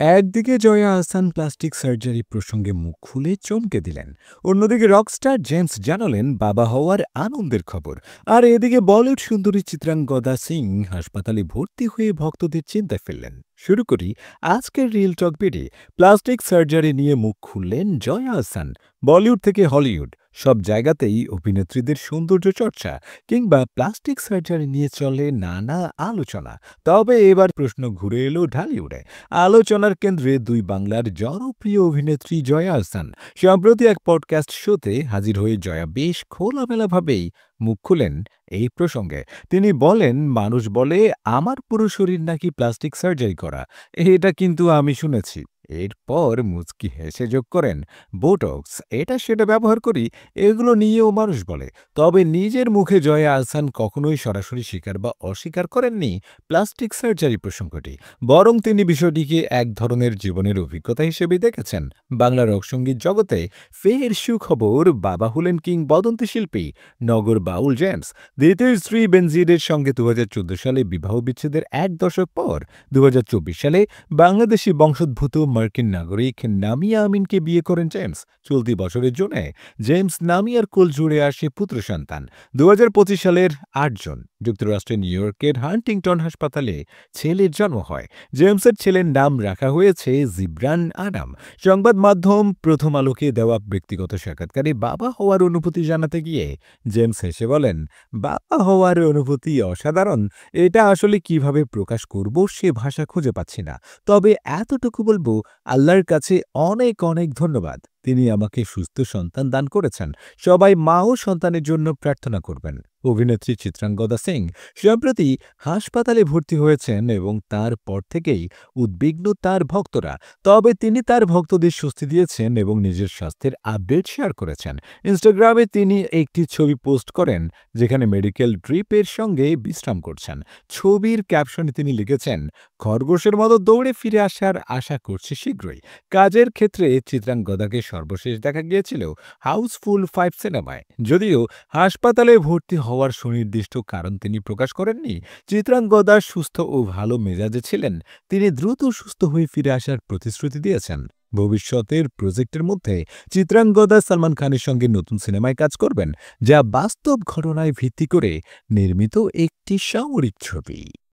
একদিকে Jaya Ahsan plastic surgery প্রসঙ্গে মুখ খুলে চমকে দিলেন। অন্যদিকে রকস্টার জেমস জানালেন বাবা হওয়ার আনন্দের খবর। আর এদিকে বলিউড সুন্দরী চিত্রাঙ্গদা সিং হাসপাতালে ভর্তি হয়ে ভক্তদের চিন্তায় ফেললেন। শুরু করি আজকের রিয়েল টক বিডি। প্লাস্টিক সার্জারি নিয়ে মুখ খুললেন জয়া আহসান। বলিউড থেকে হলিউড সব জায়গাতেই অভিনেত্রীদের সৌন্দর্য চর্চা কিংবা প্লাস্টিক সার্জারি নিয়ে চলে নানা আলোচনা। তবে এবার প্রশ্ন ঘুরে এলো ঢালিউডে। আলোচনার কেন্দ্রে দুই বাংলার জনপ্রিয় অভিনেত্রী জয়া আহসান। সম্প্রতি এক পডকাস্ট শোতে হাজির হয়ে জয়া বেশ খোলামেলাভাবেই মুখ খুলেন এই প্রসঙ্গে। তিনি বলেন, মানুষ বলে আমার পুরো শরীর নাকি প্লাস্টিক সার্জারি করা, এটা কিন্তু আমি শুনেছি। এরপর মুচকি হেসে যোগ করেন, বোটক্স এটা সেটা ব্যবহার করি, এগুলো নিয়েও মানুষ বলে। তবে নিজের মুখে জয়া আহসান কখনোই সরাসরি স্বীকার বা অস্বীকার করেননি প্লাস্টিক সার্জারি প্রসঙ্গটি। বরং তিনি বিষয়টিকে এক ধরনের জীবনের অভিজ্ঞতা হিসেবে দেখেছেন। বাংলা রকসঙ্গীত জগতে ফের সুখবর, বাবা হলেন কিংবদন্তি শিল্পী নগর বাউল জেমস। দ্বিতীয় স্ত্রী বেনজিরের সঙ্গে ২০১৪ সালে বিবাহ বিচ্ছেদের এক দশক পর ২০২৪ সালে বাংলাদেশি বংশোদ্ভূত মার্কিন নাগরিক নামিয়া আমিনকে বিয়ে করেন জেমস। চলতি বছরের জুনে জেমস নামিয়ার কোল জুড়ে আসে পুত্র সন্তান। ২০২৫ সালের ৮ জুন যুক্তরাষ্ট্রের নিউ ইয়র্কের হান্টিংটন হাসপাতালে ছেলের জন্ম হয়। জেমসের ছেলের নাম রাখা হয়েছে জিব্রান আনাম। সংবাদ মাধ্যম প্রথম আলোকে দেওয়া ব্যক্তিগত সাক্ষাৎকারে বাবা হওয়ার অনুভূতি জানাতে গিয়ে জেমস হেসে বলেন, বাবা হওয়ার অনুভূতি অসাধারণ। এটা আসলে কিভাবে প্রকাশ করব সে ভাষা খুঁজে পাচ্ছি না। তবে এতটুকু বলবো, আল্লাহর কাছে অনেক অনেক ধন্যবাদ। তিনি আমাকে সুস্থ সন্তান দান করেছেন। সবাই মা ও সন্তানের জন্য প্রার্থনা করবেন। অভিনেত্রী চিত্রাঙ্গদা সিং সম্প্রতি হাসপাতালে ভর্তি হয়েছেন এবং তারপর থেকেই উদ্বিগ্ন তার ভক্তরা। তবে তিনি তার ভক্তদের স্বস্তি দিয়েছেন এবং নিজের স্বাস্থ্যের আপডেট শেয়ার করেছেন। ইনস্টাগ্রামে তিনি একটি ছবি পোস্ট করেন যেখানে মেডিকেল ড্রিপের সঙ্গে বিশ্রাম করছেন। ছবির ক্যাপশনে তিনি লিখেছেন, খরগোশের মতো দৌড়ে ফিরে আসার আশা করছি শীঘ্রই। কাজের ক্ষেত্রে চিত্রাঙ্গদাকে সর্বশেষ দেখা গিয়েছিল হাউসফুল 5 সিনেমায়। যদিও হাসপাতালে ভর্তি হওয়ার সুনির্দিষ্ট কারণ তিনি প্রকাশ করেননি। চিত্রাঙ্গদা সুস্থ ও ভালো মেজাজে ছিলেন। তিনি দ্রুত সুস্থ হয়ে ফিরে আসার প্রতিশ্রুতি দিয়েছেন। ভবিষ্যতের প্রজেক্টের মধ্যে চিত্রাঙ্গদা সালমান খানের সঙ্গে নতুন সিনেমায় কাজ করবেন, যা বাস্তব ঘটনায় ভিত্তি করে নির্মিত একটি সামরিক ছবি।